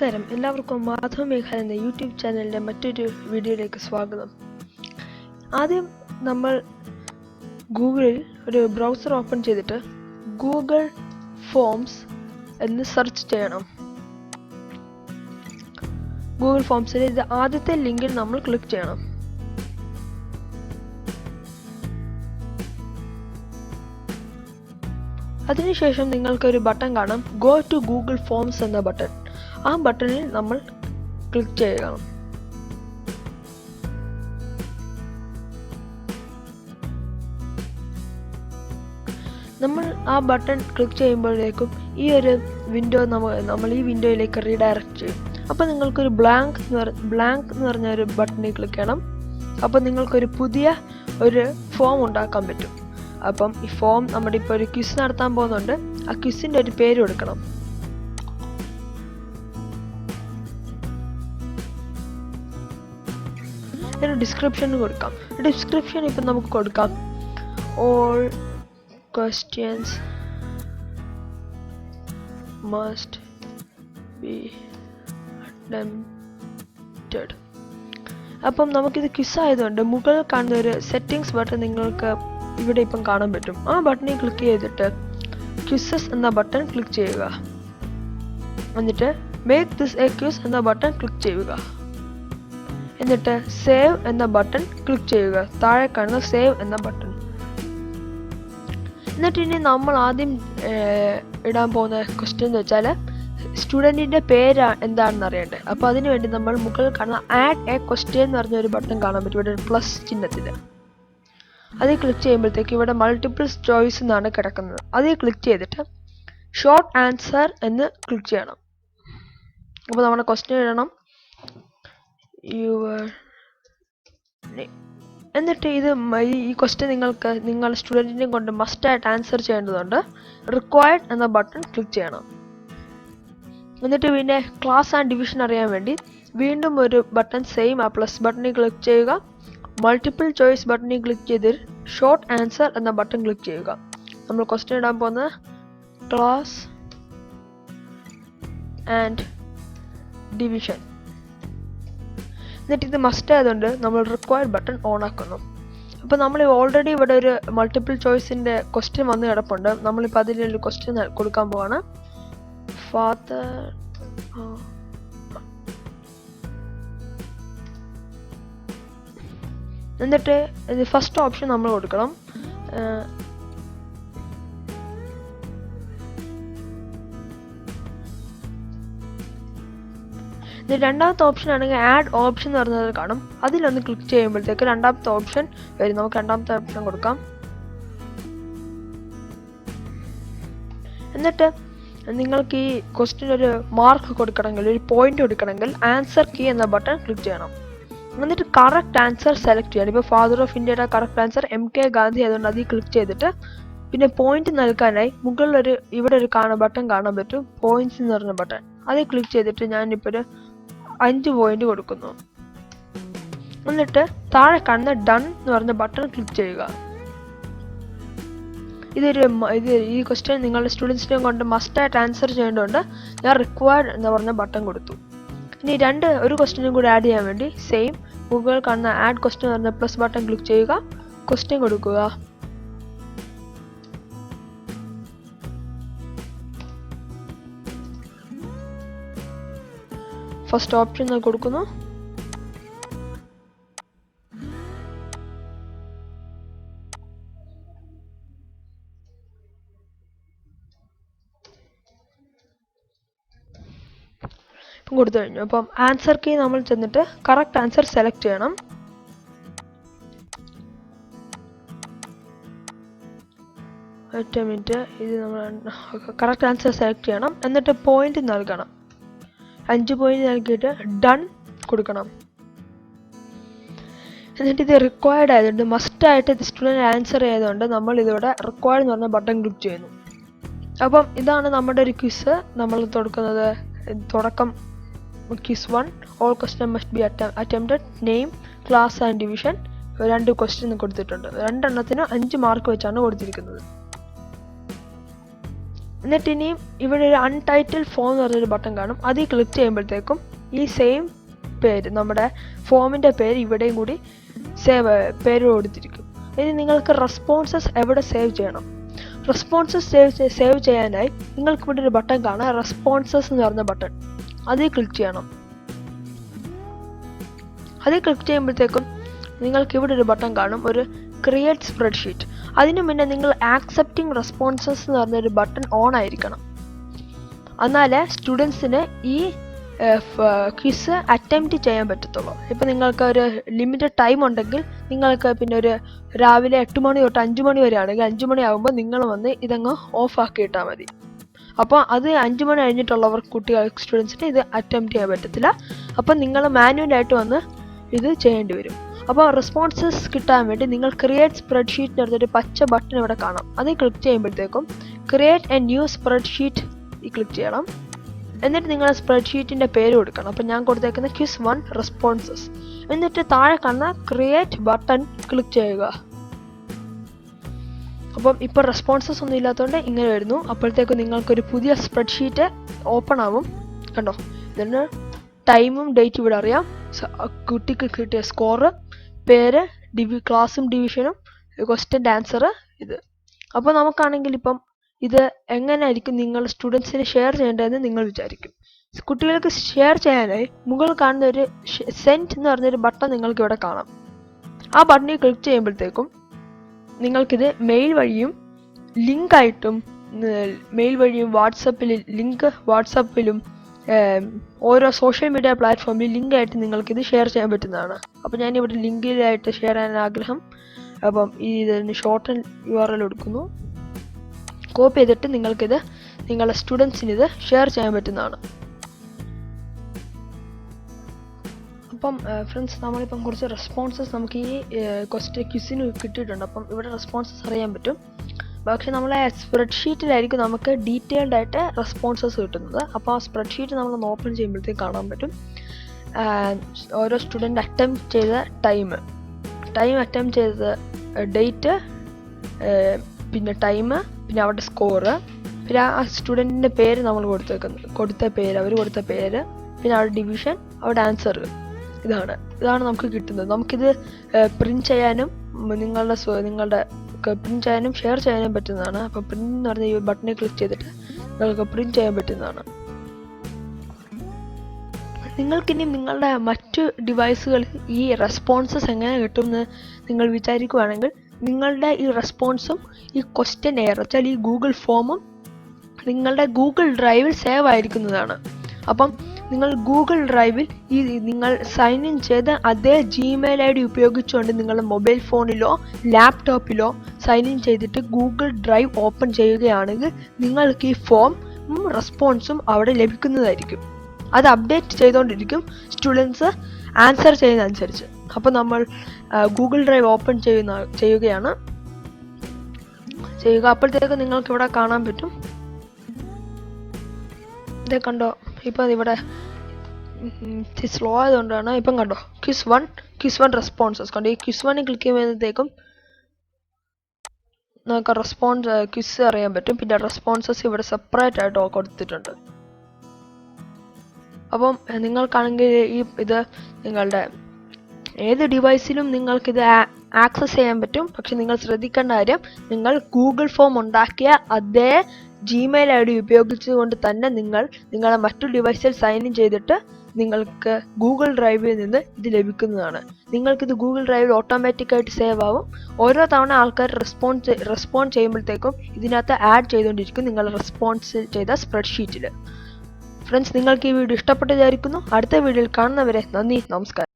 നമസ്കാരം, എല്ലാവർക്കും മാധവ് മേഘാലയ എന്ന യൂട്യൂബ് ചാനലിൻ്റെ മറ്റൊരു വീഡിയോയിലേക്ക് സ്വാഗതം. ആദ്യം നമ്മൾ ഗൂഗിളിൽ ഒരു ബ്രൗസർ ഓപ്പൺ ചെയ്തിട്ട് ഗൂഗിൾ ഫോംസ് എന്ന് സെർച്ച് ചെയ്യണം. ഗൂഗിൾ ഫോംസിൽ ഇത് ആദ്യത്തെ ലിങ്കിൽ നമ്മൾ ക്ലിക്ക് ചെയ്യണം. അതിനുശേഷം നിങ്ങൾക്കൊരു ബട്ടൺ കാണാം, ഗോ ടു ഗൂഗിൾ ഫോംസ് എന്ന ബട്ടൺ. ആ ബട്ടണിൽ നമ്മൾ ക്ലിക്ക് ചെയ്യുക. നമ്മൾ ആ ബട്ടൺ ക്ലിക്ക് ചെയ്യുമ്പോഴേക്കും ഈ ഒരു വിൻഡോ നമ്മൾ ഈ വിൻഡോയിലേക്ക് റീഡയറക്റ്റ് ചെയ്യും. അപ്പോൾ നിങ്ങൾക്കൊരു ബ്ലാങ്ക് എന്ന് പറഞ്ഞ ഒരു ബട്ടണിൽ ക്ലിക്ക് ചെയ്യണം. അപ്പോൾ നിങ്ങൾക്കൊരു പുതിയ ഒരു ഫോം ഉണ്ടാക്കാൻ പറ്റും. അപ്പം ഈ ഫോം നമ്മുടെ ഇപ്പോൾ ഒരു ക്വിസ് നടത്താൻ പോകുന്നുണ്ട്. ആ ക്വിസിൻ്റെ ഒരു പേര് കൊടുക്കണം. ഒരു ഡിസ്ക്രിപ്ഷൻ കൊടുക്കാം. ഡിസ്ക്രിപ്ഷൻ ഇപ്പം നമുക്ക് കൊടുക്കാം, all questions must be attempted. അപ്പം നമുക്കിത് ക്വിസ് ആയതുകൊണ്ട് മുകളിൽ കാണുന്ന ഒരു സെറ്റിംഗ്സ് ബട്ടൺ നിങ്ങൾക്ക് ഇവിടെ ഇപ്പം കാണാൻ പറ്റും. ആ ബട്ടണിൽ ക്ലിക്ക് ചെയ്തിട്ട് ക്വിസസ് എന്ന ബട്ടൺ ക്ലിക്ക് ചെയ്യുക. എന്നിട്ട് മേക്ക് ദിസ് എ ക്വിസ് എന്ന ബട്ടൺ ക്ലിക്ക് ചെയ്യുക. എന്നിട്ട് സേവ് എന്ന ബട്ടൺ ക്ലിക്ക് ചെയ്യുക. താഴെ കാണുന്ന സേവ് എന്ന ബട്ടൺ. എന്നിട്ട് ഇനി നമ്മൾ ആദ്യം ഇടാൻ പോകുന്ന ക്വസ്റ്റ്യൻ എന്ന് വെച്ചാൽ സ്റ്റുഡൻറ്റിൻ്റെ പേര് എന്താണെന്ന് അറിയണ്ടേ. അപ്പോൾ അതിനു വേണ്ടി നമ്മൾ മുകളിൽ കാണുന്ന ആഡ് എ ക്വസ്റ്റ്യൻ എന്ന് പറഞ്ഞ ഒരു ബട്ടൺ കാണാൻ പറ്റും, ഇവിടെ ഒരു പ്ലസ് ചിഹ്നത്തിൽ. അതിൽ ക്ലിക്ക് ചെയ്യുമ്പോഴത്തേക്ക് ഇവിടെ മൾട്ടിപ്പിൾ ചോയ്സ് എന്നാണ് കിടക്കുന്നത്. അതിൽ ക്ലിക്ക് ചെയ്തിട്ട് ഷോർട്ട് ആൻസർ എന്ന് ക്ലിക്ക് ചെയ്യണം. അപ്പോൾ നമ്മുടെ ക്വസ്റ്റ്യൻ എഴുതണം, യുവർ നെയിം. എന്നിട്ട് ഈ ക്വസ്റ്റ്യൻ നിങ്ങൾ സ്റ്റുഡൻറ്റിനെ കൊണ്ട് മസ്റ്റായിട്ട് ആൻസർ ചെയ്യേണ്ടതുണ്ട്. റിക്വയർഡ് എന്ന ബട്ടൺ ക്ലിക്ക് ചെയ്യണം. എന്നിട്ട് പിന്നെ ക്ലാസ് ആൻഡ് ഡിവിഷൻ അറിയാൻ വേണ്ടി വീണ്ടും ഒരു ബട്ടൺ സെയിം ആ പ്ലസ് ബട്ടണിൽ ക്ലിക്ക് ചെയ്യുക. മൾട്ടിപ്പിൾ ചോയ്സ് ബട്ടണിൽ ക്ലിക്ക് ചെയ്ത് ഷോർട്ട് ആൻസർ എന്ന ബട്ടൺ ക്ലിക്ക് ചെയ്യുക. നമ്മൾ ക്വസ്റ്റ്യൻ ഇടാൻ പോകുന്നത് ക്ലാസ് ആൻഡ് ഡിവിഷൻ. എന്നിട്ട് ഇത് മസ്റ്റ് ആയതുകൊണ്ട് നമ്മൾ റിക്വയർഡ് ബട്ടൺ ഓൺ ആക്കുന്നു. അപ്പോൾ നമ്മൾ ഓൾറെഡി ഇവിടെ ഒരു മൾട്ടിപ്പിൾ ചോയ്സിൻ്റെ ക്വസ്റ്റ്യൻ വന്ന് കിടപ്പുണ്ട്. നമ്മളിപ്പോൾ അതിലൊരു ക്വസ്റ്റ്യൻ കൊടുക്കാൻ പോവാണ്. ഫാദർ എന്നിട്ട് ഇത് ഫസ്റ്റ് ഓപ്ഷൻ നമ്മൾ കൊടുക്കണം. ഇത് രണ്ടാമത്തെ ഓപ്ഷൻ ആണെങ്കിൽ ആഡ് ഓപ്ഷൻ എന്ന് പറഞ്ഞത് കാണും. അതിലൊന്ന് ക്ലിക്ക് ചെയ്യുമ്പോഴത്തേക്ക് രണ്ടാമത്തെ ഓപ്ഷൻ വരും. നമുക്ക് രണ്ടാമത്തെ ഓപ്ഷൻ കൊടുക്കാം. എന്നിട്ട് നിങ്ങൾക്ക് ഈ ക്വസ്റ്റ്യൻ ഒരു മാർക്ക് കൊടുക്കണമെങ്കിൽ, ഒരു പോയിന്റ് കൊടുക്കണമെങ്കിൽ ആൻസർ കീ എന്ന ബട്ടൺ ക്ലിക്ക് ചെയ്യണം. എന്നിട്ട് കറക്റ്റ് ആൻസർ സെലക്ട് ചെയ്യണം. ഇപ്പോൾ ഫാദർ ഓഫ് ഇന്ത്യയുടെ കറക്റ്റ് ആൻസർ MK ഗാന്ധി ആയതുകൊണ്ട് അതിൽ ക്ലിക്ക് ചെയ്തിട്ട് പിന്നെ പോയിന്റ് നൽകാനായി മുകളിലൊരു ഇവിടെ ഒരു ബട്ടൺ കാണാൻ പറ്റും, പോയിന്റ്സ് എന്ന് പറഞ്ഞ ബട്ടൺ. അതിൽ ക്ലിക്ക് ചെയ്തിട്ട് ഞാനിപ്പോൾ ഒരു 5 പോയിന്റ് കൊടുക്കുന്നു. എന്നിട്ട് താഴെ കാണുന്ന ഡൺ എന്ന് പറഞ്ഞ ബട്ടൺ ക്ലിക്ക് ചെയ്യുക. ഈ ക്വസ്റ്റ്യൻ നിങ്ങളുടെ സ്റ്റുഡൻസിനെ കൊണ്ട് മസ്റ്റായിട്ട് ആൻസർ ചെയ്യേണ്ടതുകൊണ്ട് ഞാൻ റിക്വയർഡ് എന്ന് പറഞ്ഞ ബട്ടൺ കൊടുത്തു. ഇനി ഒരു ക്വസ്റ്റ്യനും കൂടി ആഡ് ചെയ്യാൻ വേണ്ടി സെയിം മുകളിൽ കാണുന്ന ആഡ് ക്വസ്റ്റ്യൻ എന്ന് പറഞ്ഞ പ്ലസ് ബട്ടൺ ക്ലിക്ക് ചെയ്യുക. ക്വസ്റ്റ്യൻ കൊടുക്കുക. ഫസ്റ്റ് ഓപ്ഷൻ കൊടുക്കുന്നു. കൊടുത്തു കഴിഞ്ഞു. അപ്പം ആൻസർ കീ നമ്മൾ ചെന്നിട്ട് കറക്റ്റ് ആൻസർ സെലക്ട് ചെയ്യണം. ഒറ്റ മിനിറ്റ്, ഇത് നമ്മൾ കറക്റ്റ് ആൻസർ സെലക്ട് ചെയ്യണം. എന്നിട്ട് പോയിന്റ് നൽകണം. 5 പോയിന്റ് നൽകിയിട്ട് ഡൺ കൊടുക്കണം. എന്നിട്ട് ഇത് റിക്വയർഡ് ആയതുകൊണ്ട് മസ്റ്റായിട്ട് ഇത് സ്റ്റുഡൻറ്റ് ആൻസർ ചെയ്തുകൊണ്ട് നമ്മൾ ഇതിവിടെ റിക്വയർഡ് എന്ന് പറഞ്ഞ ബട്ടൺ ക്ലിക്ക് ചെയ്യുന്നു. അപ്പം ഇതാണ് നമ്മുടെ ഒരു ക്വിസ്. നമ്മൾ തുടക്കം Quiz 1, all question must be attempted, name, class and division. 2 question കൊടുത്തിട്ടുണ്ട്. 2 എണ്ണത്തിന് 5 മാർക്ക് വെച്ചാണ് കൊടുത്തിരിക്കുന്നത്. എന്നിട്ട് ഇനിയും ഇവിടെ ഒരു അൺടൈറ്റിൽഡ് ഫോം എന്ന് പറഞ്ഞൊരു ബട്ടൺ കാണും. അതിൽ ക്ലിക്ക് ചെയ്യുമ്പോഴത്തേക്കും ഈ സെയിം പേര്, നമ്മുടെ ഫോമിൻ്റെ പേര് ഇവിടെയും കൂടി പേര് കൊടുത്തിരിക്കും. ഇനി നിങ്ങൾക്ക് റെസ്പോൺസസ് എവിടെ സേവ് ചെയ്യണം? റെസ്പോൺസസ് സേവ് ചെയ്യാനായി നിങ്ങൾക്ക് ഇവിടെ ഒരു ബട്ടൺ കാണാം, റെസ്പോൺസസ് എന്ന് പറഞ്ഞ ബട്ടൺ. അതിൽ ക്ലിക്ക് ചെയ്യണം. അതിൽ ക്ലിക്ക് ചെയ്യുമ്പോഴത്തേക്കും നിങ്ങൾക്ക് ഇവിടെ ഒരു ബട്ടൺ കാണും, ഒരു ക്രിയേറ്റ് സ്പ്രെഡ്ഷീറ്റ്. അതിനു മുന്നേ നിങ്ങൾ ആക്സെപ്റ്റിംഗ് റെസ്പോൺസസ് എന്ന് പറഞ്ഞൊരു ബട്ടൺ ഓൺ ആയിരിക്കണം. എന്നാലേ സ്റ്റുഡൻസിന് ഈ ക്വിസ് അറ്റംപ്റ്റ് ചെയ്യാൻ പറ്റത്തുള്ളൂ. ഇപ്പം നിങ്ങൾക്ക് ഒരു ലിമിറ്റഡ് ടൈം ഉണ്ടെങ്കിൽ നിങ്ങൾക്ക് പിന്നെ ഒരു രാവിലെ 8 മണി തൊട്ട് 5 മണി വരെ ആണെങ്കിൽ 5 മണി ആകുമ്പോൾ നിങ്ങൾ വന്ന് ഇതങ്ങ് ഓഫ് ആക്കിയിട്ടാൽ മതി. അപ്പോൾ അത് 5 മണി കഴിഞ്ഞിട്ടുള്ളവർ സ്റ്റുഡൻസിന് ഇത് അറ്റംപ്റ്റ് ചെയ്യാൻ പറ്റത്തില്ല. അപ്പം നിങ്ങൾ മാനുവലായിട്ട് വന്ന് ഇത് ചെയ്യേണ്ടി വരും. അപ്പോൾ റെസ്പോൺസസ് കിട്ടാൻ വേണ്ടി നിങ്ങൾ ക്രിയേറ്റ് സ്പ്രെഡ്ഷീറ്റിന് അടുത്തൊരു പച്ച ബട്ടൺ ഇവിടെ കാണാം. അതിൽ ക്ലിക്ക് ചെയ്യുമ്പോഴത്തേക്കും create A new spreadsheet click ചെയ്യണം. എന്നിട്ട് നിങ്ങൾ സ്പ്രെഡ്ഷീറ്റിൻ്റെ പേര് കൊടുക്കണം. അപ്പം ഞാൻ കൊടുത്തേക്കുന്ന ക്വിസ് 1 റെസ്പോൺസസ്. എന്നിട്ട് താഴെ കാണുന്ന ക്രിയേറ്റ് ബട്ടൺ ക്ലിക്ക് ചെയ്യുക. അപ്പം ഇപ്പോൾ റെസ്പോൺസസ് ഒന്നും ഇല്ലാത്തതുകൊണ്ട് ഇങ്ങനെ വരുന്നു. അപ്പോഴത്തേക്കും നിങ്ങൾക്കൊരു പുതിയ സ്പ്രെഡ്ഷീറ്റ് ഓപ്പൺ ആവും. കണ്ടോ, ഇതിന് ടൈമും ഡേറ്റും ഇവിടെ അറിയാം, കുട്ടിക്ക് കിട്ടിയ സ്കോറ്, പേര്, ക്ലാസ്സും ഡിവിഷനും, ക്വസ്റ്റ്യൻ്റെ ആൻസർ ഇത്. അപ്പോൾ നമുക്കാണെങ്കിൽ ഇപ്പം ഇത് എങ്ങനെയായിരിക്കും നിങ്ങൾ സ്റ്റുഡൻസിന് ഷെയർ ചെയ്യേണ്ടതെന്ന് നിങ്ങൾ വിചാരിക്കും. കുട്ടികൾക്ക് ഷെയർ ചെയ്യാനായി മുകളിൽ കാണുന്ന ഒരു സെൻഡ് എന്ന് പറഞ്ഞൊരു ബട്ടൺ നിങ്ങൾക്ക് ഇവിടെ കാണാം. ആ ബട്ടണിൽ ക്ലിക്ക് ചെയ്യുമ്പോഴത്തേക്കും നിങ്ങൾക്കിത് മെയിൽ വഴിയും ലിങ്കായിട്ടും, മെയിൽ വഴിയും വാട്സപ്പിലും ഓരോ സോഷ്യൽ മീഡിയ പ്ലാറ്റ്ഫോമിൽ ലിങ്കായിട്ട് നിങ്ങൾക്കിത് ഷെയർ ചെയ്യാൻ പറ്റുന്നതാണ്. അപ്പോൾ ഞാനിവിടെ ലിങ്കിലായിട്ട് ഷെയർ ചെയ്യാൻ ആഗ്രഹം. അപ്പം ഇതിന് ഷോർട്ട് URL കൊടുക്കുന്നു. കോപ്പി ചെയ്തിട്ട് നിങ്ങൾക്കിത് നിങ്ങളുടെ സ്റ്റുഡൻസിന് ഇത് ഷെയർ ചെയ്യാൻ പറ്റുന്നതാണ്. അപ്പം ഫ്രണ്ട്സ്, നമ്മളിപ്പം കുറച്ച് റെസ്പോൺസസ് നമുക്ക് ഈ ക്വിസിന് കിട്ടിയിട്ടുണ്ട്. അപ്പം ഇവിടെ റെസ്പോൺസസ് അറിയാൻ പറ്റും. പക്ഷേ നമ്മളെ സ്പ്രെഡ്ഷീറ്റിലായിരിക്കും നമുക്ക് ഡീറ്റെയിൽഡ് ആയിട്ട് റെസ്പോൺസസ് കിട്ടുന്നത്. അപ്പോൾ ആ സ്പ്രെഡ്ഷീറ്റ് നമ്മൾ ഓപ്പൺ ചെയ്യുമ്പോഴത്തേക്ക് കാണാൻ പറ്റും ഓരോ സ്റ്റുഡൻറ്റ് അറ്റംപ്റ്റ് ചെയ്ത ടൈം, അറ്റംപ്റ്റ് ചെയ്ത ഡേറ്റ്, പിന്നെ ടൈം, പിന്നെ അവരുടെ സ്കോറ്, പിന്നെ ആ സ്റ്റുഡൻറ്റിൻ്റെ പേര് നമ്മൾ കൊടുത്ത പേര്, പിന്നെ അവരുടെ ഡിവിഷൻ, അവരുടെ ആൻസർ. ഇതാണ് നമുക്ക് കിട്ടുന്നത്. നമുക്കിത് പ്രിൻറ്റ് ചെയ്യാനും നിങ്ങളുടെ പ്രിൻറ്റ് ചെയ്യാനും ഷെയർ ചെയ്യാനും പറ്റുന്നതാണ്. അപ്പോൾ പ്രിൻറ്റ് എന്ന് പറഞ്ഞ ഈ ബട്ടണിൽ ക്ലിക്ക് ചെയ്തിട്ട് നിങ്ങൾക്ക് പ്രിൻറ്റ് ചെയ്യാൻ പറ്റുന്നതാണ്. നിങ്ങൾക്കിനി നിങ്ങളുടെ മറ്റു ഡിവൈസുകളിൽ ഈ റെസ്പോൺസസ് എങ്ങനെ കിട്ടുമെന്ന് നിങ്ങൾ വിചാരിക്കുകയാണെങ്കിൽ നിങ്ങളുടെ ഈ റെസ്പോൺസും ഈ ക്വസ്റ്റ്യൻ വെച്ചാൽ ഈ ഗൂഗിൾ ഫോമും നിങ്ങളുടെ ഗൂഗിൾ ഡ്രൈവിൽ സേവ് ആയിരിക്കുന്നതാണ്. അപ്പം നിങ്ങൾ ഗൂഗിൾ ഡ്രൈവിൽ നിങ്ങൾ സൈൻ ഇൻ ചെയ്ത അതേ Gmail ID ഉപയോഗിച്ചുകൊണ്ട് നിങ്ങളുടെ മൊബൈൽ ഫോണിലോ ലാപ്ടോപ്പിലോ സൈൻ ഇൻ ചെയ്തിട്ട് ഗൂഗിൾ ഡ്രൈവ് ഓപ്പൺ ചെയ്യുകയാണെങ്കിൽ നിങ്ങൾക്ക് ഈ ഫോമും റെസ്പോൺസും അവിടെ ലഭിക്കുന്നതായിരിക്കും. അത് അപ്ഡേറ്റ് ചെയ്തുകൊണ്ടിരിക്കും സ്റ്റുഡൻസ് ആൻസർ ചെയ്യുന്നതനുസരിച്ച്. അപ്പോൾ നമ്മൾ ഗൂഗിൾ ഡ്രൈവ് ഓപ്പൺ ചെയ്യുക. അപ്പോഴത്തേക്ക് നിങ്ങൾക്ക് ഇവിടെ കാണാൻ പറ്റും. ഇതേ കണ്ടോ, ഇപ്പം ഇവിടെ സ്ലോ ആയതുകൊണ്ടാണ്. ഇപ്പം കണ്ടോ, ക്വിസ് 1 റെസ്പോൺസസ് കണ്ടോ. ഈ ക്വിസ് 1 ക്ലിക്ക് ചെയ്യുമ്പോഴത്തേക്കും നമുക്ക് ക്വിസ് അറിയാൻ പറ്റും. പിന്നെ റെസ്പോൺസസ് ഇവിടെ സെപ്പറേറ്റ് ആയിട്ട് കൊടുത്തിട്ടുണ്ട്. അപ്പം നിങ്ങൾക്കാണെങ്കിൽ ഇത് നിങ്ങളുടെ ഏത് ഡിവൈസിലും നിങ്ങൾക്കിത് ആക്സസ് ചെയ്യാൻ പറ്റും. പക്ഷെ നിങ്ങൾ ശ്രദ്ധിക്കേണ്ട കാര്യം, നിങ്ങൾ ഗൂഗിൾ ഫോം ഉണ്ടാക്കിയ അതേ Gmail ID ഉപയോഗിച്ചുകൊണ്ട് തന്നെ നിങ്ങളുടെ മറ്റു ഡിവൈസിൽ സൈൻ ഇൻ ചെയ്തിട്ട് നിങ്ങൾക്ക് ഗൂഗിൾ ഡ്രൈവിൽ നിന്ന് ഇത് ലഭിക്കുന്നതാണ്. നിങ്ങൾക്കിത് ഗൂഗിൾ ഡ്രൈവിൽ ഓട്ടോമാറ്റിക്കായിട്ട് സേവ് ആവും. ഓരോ തവണ ആൾക്കാർ റെസ്പോണ്ട് ചെയ്യുമ്പോഴത്തേക്കും ഇതിനകത്ത് ആഡ് ചെയ്തുകൊണ്ടിരിക്കും നിങ്ങൾ റെസ്പോൺസ് ചെയ്ത സ്പ്രെഡ്ഷീറ്റിൽ. ഫ്രണ്ട്സ്, നിങ്ങൾക്ക് ഈ വീഡിയോ ഇഷ്ടപ്പെട്ടു വിചാരിക്കുന്നു. അടുത്ത വീഡിയോയിൽ കാണുന്നവരെ നന്ദി, നമസ്കാരം.